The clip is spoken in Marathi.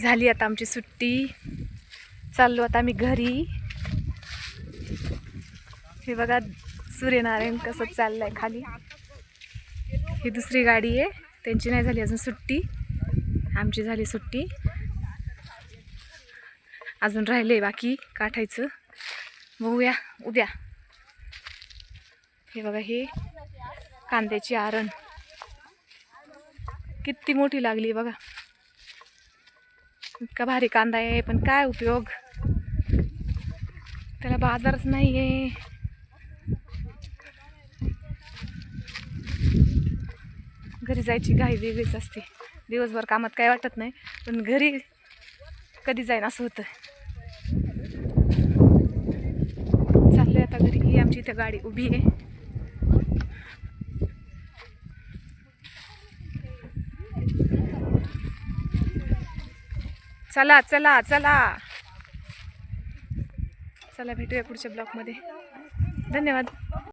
झाली आता आमची सुट्टी, चाललो आता आम्ही घरी. हे बघा सूर्यनारायण कसं चाललंय खाली. ही दुसरी गाडी आहे, त्यांची नाही झाली अजून सुट्टी, आमची झाली सुट्टी. अजून राहिले बाकी काठायचं, बघूया उद्या. हे बघा हे कांद्याची आरण किती मोठी लागली बघा. इतका भारी कांदा आहे, पण काय उपयोग, त्याला बाजारच नाही आहे. घरी जायची घाई वेगळीच असते. दिवसभर कामात काय वाटत नाही, पण घरी कधी जाईन असं होतं. चाललोय आता घरी. ही आमची इथं गाडी उभी आहे. चला चला चला चला, भेटूया पुढच्या ब्लॉगमध्ये. धन्यवाद.